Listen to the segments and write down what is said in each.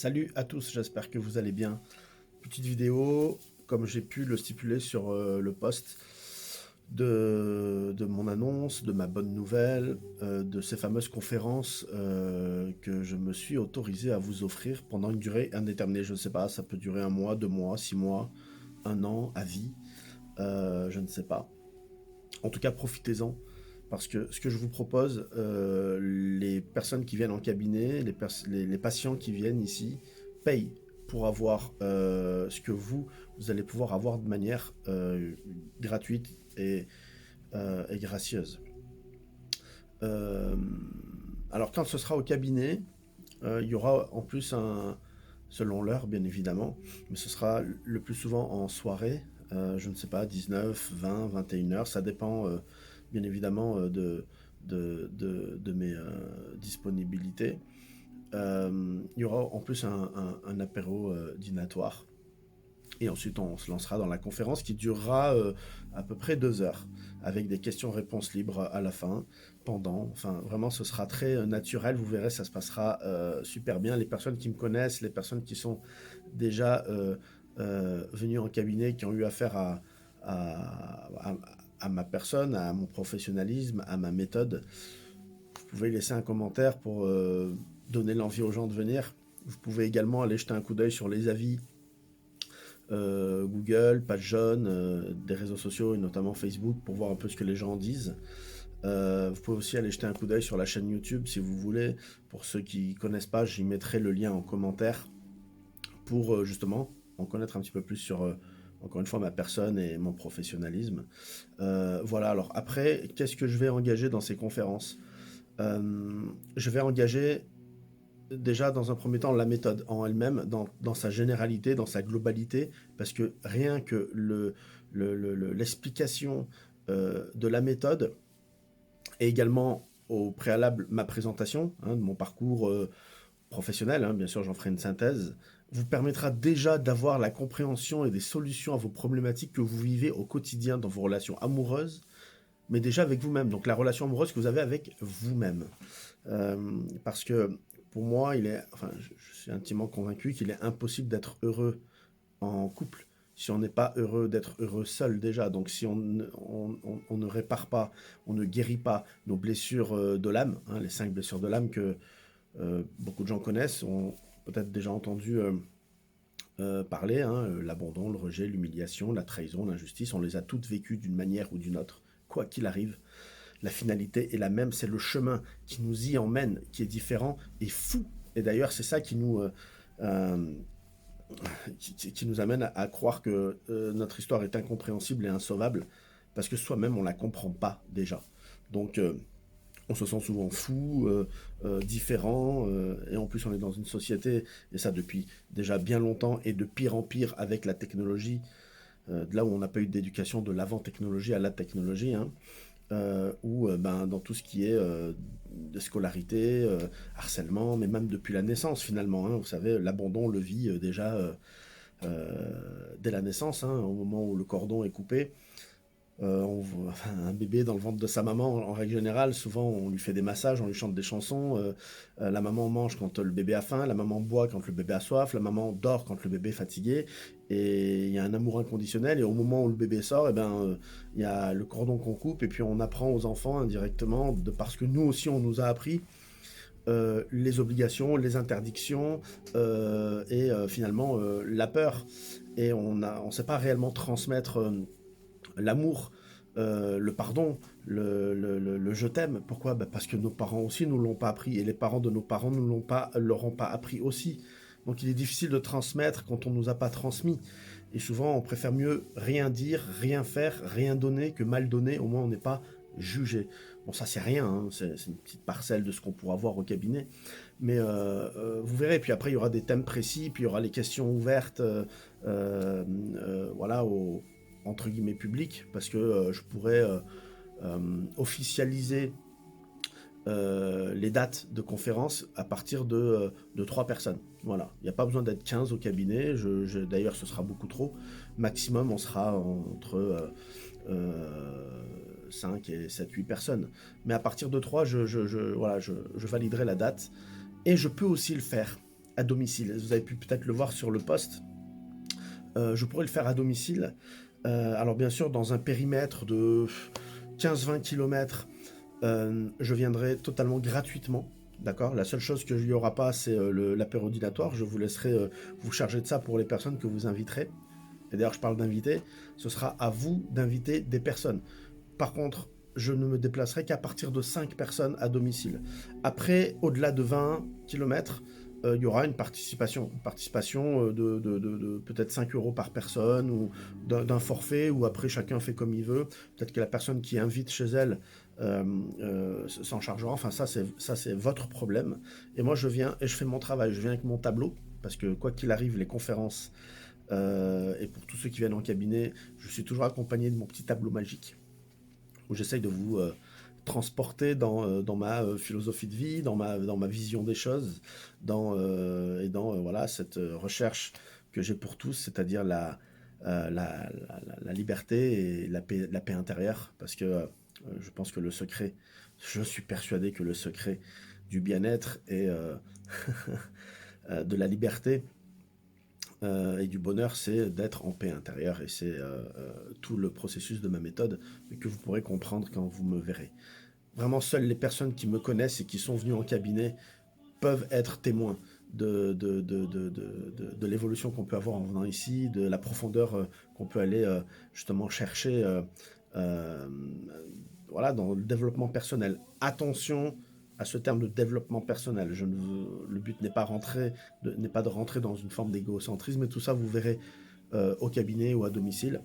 Salut à tous, j'espère que vous allez bien. Petite vidéo, comme j'ai pu le stipuler sur le post de mon annonce, de ma bonne nouvelle, de ces fameuses conférences que je me suis autorisé à vous offrir pendant une durée indéterminée. Je ne sais pas, ça peut durer 1 mois, 2 mois, 6 mois, 1 an, à vie, je ne sais pas. En tout cas, profitez-en. Parce que ce que je vous propose, les personnes qui viennent en cabinet, les patients qui viennent ici, payent pour avoir ce que vous allez pouvoir avoir de manière gratuite et gracieuse. Euh, alors quand ce sera au cabinet, il y aura en plus selon l'heure bien évidemment, mais ce sera le plus souvent en soirée, je ne sais pas, 19, 20, 21 heures, ça dépend bien évidemment de mes disponibilités. Il y aura en plus un apéro dînatoire. Et ensuite, on se lancera dans la conférence qui durera à peu près 2 heures, avec des questions-réponses libres à la fin, pendant. Enfin, vraiment, ce sera très naturel. Vous verrez, ça se passera super bien. Les personnes qui me connaissent, les personnes qui sont déjà venues en cabinet, qui ont eu affaire à ma personne, à mon professionnalisme, à ma méthode, vous pouvez laisser un commentaire pour donner l'envie aux gens de venir. Vous pouvez également aller jeter un coup d'œil sur les avis Google, page jaune, des réseaux sociaux et notamment Facebook pour voir un peu ce que les gens disent. Vous pouvez aussi aller jeter un coup d'œil sur la chaîne YouTube si vous voulez. Pour ceux qui ne connaissent pas, j'y mettrai le lien en commentaire pour justement en connaître un petit peu plus sur, encore une fois, ma personne et mon professionnalisme. Voilà, alors après, qu'est-ce que je vais engager dans ces conférences? Je vais engager déjà dans un premier temps la méthode en elle-même, dans sa généralité, dans sa globalité, parce que rien que l'explication de la méthode et également au préalable ma présentation de mon parcours professionnel, bien sûr j'en ferai une synthèse, vous permettra déjà d'avoir la compréhension et des solutions à vos problématiques que vous vivez au quotidien dans vos relations amoureuses, mais déjà avec vous-même, donc la relation amoureuse que vous avez avec vous-même. Parce que pour moi, je suis intimement convaincu qu'il est impossible d'être heureux en couple si on n'est pas heureux d'être heureux seul déjà. Donc si on ne répare pas, on ne guérit pas nos blessures de l'âme, les 5 blessures de l'âme que beaucoup de gens connaissent, ont peut-être déjà entendu parler, l'abandon, le rejet, l'humiliation, la trahison, l'injustice, on les a toutes vécues d'une manière ou d'une autre, quoi qu'il arrive. La finalité est la même, c'est le chemin qui nous y emmène, qui est différent et fou. Et d'ailleurs, c'est ça euh, qui nous amène à croire que notre histoire est incompréhensible et insauvable, parce que soi-même, on ne la comprend pas déjà. Donc, on se sent souvent fou, différent, et en plus, on est dans une société, et ça depuis déjà bien longtemps, et de pire en pire avec la technologie, de là où on n'a pas eu d'éducation de l'avant-technologie à la technologie, ou dans tout ce qui est de scolarité, harcèlement, mais même depuis la naissance finalement. Vous savez, l'abandon on le vit déjà dès la naissance, au moment où le cordon est coupé. On voit un bébé dans le ventre de sa maman, en règle générale, souvent on lui fait des massages, on lui chante des chansons. La maman mange quand le bébé a faim, la maman boit quand le bébé a soif, la maman dort quand le bébé est fatigué. Et il y a un amour inconditionnel. Et au moment où le bébé sort, il y a le cordon qu'on coupe. Et puis on apprend aux enfants indirectement, parce que nous aussi on nous a appris les obligations, les interdictions et finalement la peur. Et on ne sait pas réellement transmettre l'amour, le pardon, le je t'aime. Pourquoi? Parce que nos parents aussi nous l'ont pas appris et les parents de nos parents ne leur ont pas appris aussi. Donc il est difficile de transmettre quand on nous a pas transmis. Et souvent on préfère mieux rien dire, rien faire, rien donner que mal donner. Au moins on n'est pas jugé. Bon, ça c'est rien, c'est une petite parcelle de ce qu'on pourra voir au cabinet. Mais vous verrez, puis après il y aura des thèmes précis, puis il y aura les questions ouvertes, voilà, entre guillemets public, parce que je pourrais officialiser les dates de conférences à partir de 3 personnes. Voilà, il n'y a pas besoin d'être 15 au cabinet, d'ailleurs ce sera beaucoup trop. Maximum, on sera entre 5 et 7, 8 personnes. Mais à partir de 3, voilà, je validerai la date. Et je peux aussi le faire à domicile. Vous avez pu peut-être le voir sur le post. Je pourrais le faire à domicile. Alors bien sûr, dans un périmètre de 15-20 km, je viendrai totalement gratuitement. D'accord. La seule chose qu'il n'y aura pas, c'est l'apérodinatoire. Je vous laisserai vous charger de ça pour les personnes que vous inviterez. Et d'ailleurs, je parle d'inviter. Ce sera à vous d'inviter des personnes. Par contre, je ne me déplacerai qu'à partir de 5 personnes à domicile. Après, au-delà de 20 km, il y aura une participation. Une participation de peut-être 5 euros par personne ou d'un forfait où après chacun fait comme il veut. Peut-être que la personne qui invite chez elle s'en chargera. Enfin, ça, c'est votre problème. Et moi, je viens et je fais mon travail. Je viens avec mon tableau parce que quoi qu'il arrive, les conférences et pour tous ceux qui viennent en cabinet, je suis toujours accompagné de mon petit tableau magique où j'essaye de vous transporter dans ma philosophie de vie, dans ma vision des choses, et dans voilà, cette recherche que j'ai pour tous, c'est-à-dire la liberté et la paix intérieure. Parce que je pense que le secret, je suis persuadé que le secret du bien-être et de la liberté et du bonheur, c'est d'être en paix intérieure. Et c'est tout le processus de ma méthode que vous pourrez comprendre quand vous me verrez. Vraiment, seules les personnes qui me connaissent et qui sont venues en cabinet peuvent être témoins de l'évolution qu'on peut avoir en venant ici, de la profondeur qu'on peut aller justement chercher euh, voilà, dans le développement personnel. Attention à ce terme de développement personnel. Le but n'est pas, n'est pas de rentrer dans une forme d'égocentrisme, et tout ça, vous verrez au cabinet ou à domicile.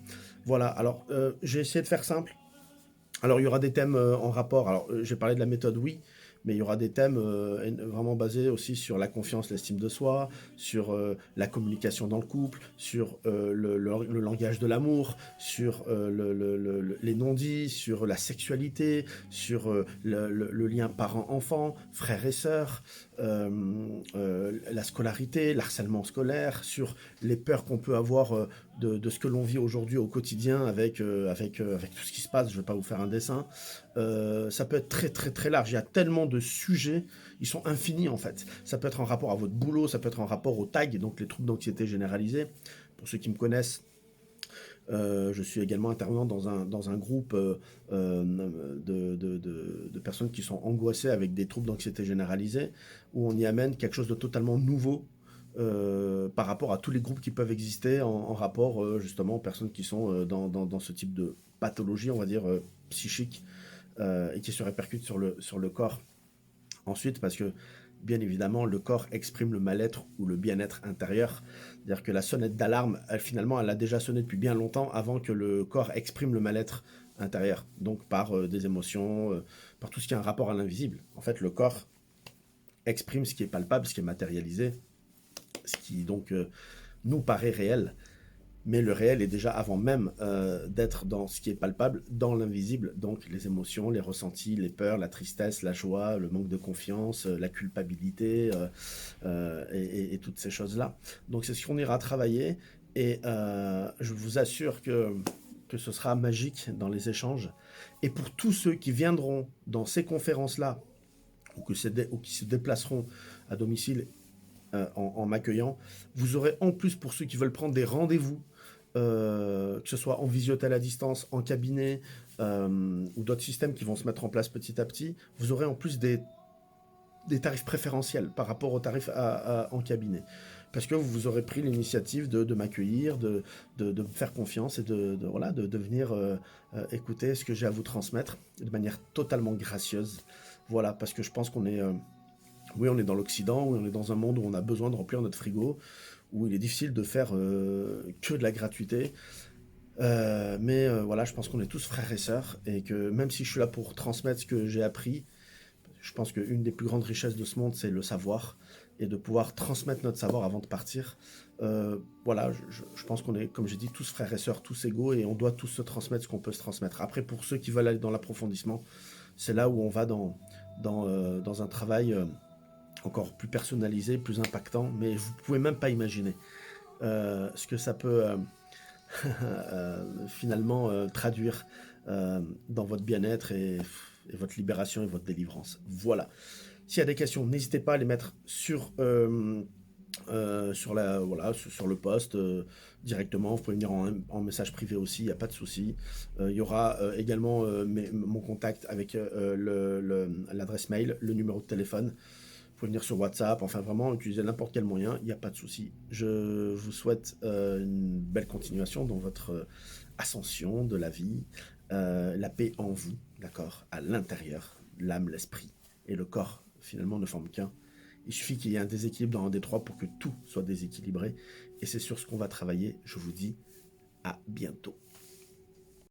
Voilà, alors j'ai essayé de faire simple. Alors, il y aura des thèmes en rapport. Alors, j'ai parlé de la méthode, oui, mais il y aura des thèmes vraiment basés aussi sur la confiance, l'estime de soi, sur la communication dans le couple, sur le langage de l'amour, sur les non-dits, sur la sexualité, sur le lien parent-enfant, frères et sœurs, la scolarité, l'harcèlement scolaire, sur les peurs qu'on peut avoir de ce que l'on vit aujourd'hui au quotidien avec tout ce qui se passe. Je ne vais pas vous faire un dessin. Ça peut être très très très large. Il y a tellement de sujets, ils sont infinis en fait. Ça peut être en rapport à votre boulot, ça peut être en rapport au TAG, donc les troubles d'anxiété généralisés. Pour ceux qui me connaissent, je suis également intervenant dans un groupe de personnes qui sont angoissées avec des troubles d'anxiété généralisés, où on y amène quelque chose de totalement nouveau par rapport à tous les groupes qui peuvent exister en rapport justement aux personnes qui sont dans ce type de pathologie, on va dire, psychique, et qui se répercute sur le corps. Ensuite, parce que bien évidemment, le corps exprime le mal-être ou le bien-être intérieur. C'est-à-dire que la sonnette d'alarme, finalement, elle a déjà sonné depuis bien longtemps avant que le corps exprime le mal-être intérieur. Donc par des émotions, par tout ce qui a un rapport à l'invisible. En fait, le corps exprime ce qui est palpable, ce qui est matérialisé, ce qui donc nous paraît réel. Mais le réel est déjà avant même d'être dans ce qui est palpable, dans l'invisible, donc les émotions, les ressentis, les peurs, la tristesse, la joie, le manque de confiance, la culpabilité et toutes ces choses-là. Donc c'est ce qu'on ira travailler et je vous assure que ce sera magique dans les échanges. Et pour tous ceux qui viendront dans ces conférences-là ou qui se déplaceront à domicile en m'accueillant, vous aurez en plus, pour ceux qui veulent prendre des rendez-vous, que ce soit en visiotel à distance, en cabinet ou d'autres systèmes qui vont se mettre en place petit à petit, vous aurez en plus des tarifs préférentiels par rapport aux tarifs en cabinet. Parce que vous aurez pris l'initiative de m'accueillir, de me faire confiance et de venir écouter ce que j'ai à vous transmettre de manière totalement gracieuse. Voilà, parce que je pense qu'on est... oui, on est dans l'Occident, oui, on est dans un monde où on a besoin de remplir notre frigo, où il est difficile de faire que de la gratuité. Mais voilà, je pense qu'on est tous frères et sœurs, et que même si je suis là pour transmettre ce que j'ai appris, je pense qu'une des plus grandes richesses de ce monde, c'est le savoir, et de pouvoir transmettre notre savoir avant de partir. Voilà, je pense qu'on est, comme j'ai dit, tous frères et sœurs, tous égaux, et on doit tous se transmettre ce qu'on peut se transmettre. Après, pour ceux qui veulent aller dans l'approfondissement, c'est là où on va dans un travail encore plus personnalisé, plus impactant, mais vous pouvez même pas imaginer ce que ça peut finalement traduire dans votre bien-être et votre libération et votre délivrance. Voilà. S'il y a des questions, n'hésitez pas à les mettre sur sur le post directement. Vous pouvez venir en message privé aussi, il n'y a pas de souci. Il y aura également mon contact avec l'adresse mail, le numéro de téléphone. Vous pouvez venir sur WhatsApp, enfin vraiment utiliser n'importe quel moyen, il n'y a pas de souci. Je vous souhaite une belle continuation dans votre ascension de la vie, la paix en vous, d'accord, à l'intérieur, l'âme, l'esprit et le corps finalement ne forment qu'un. Il suffit qu'il y ait un déséquilibre dans un des trois pour que tout soit déséquilibré et c'est sur ce qu'on va travailler. Je vous dis à bientôt.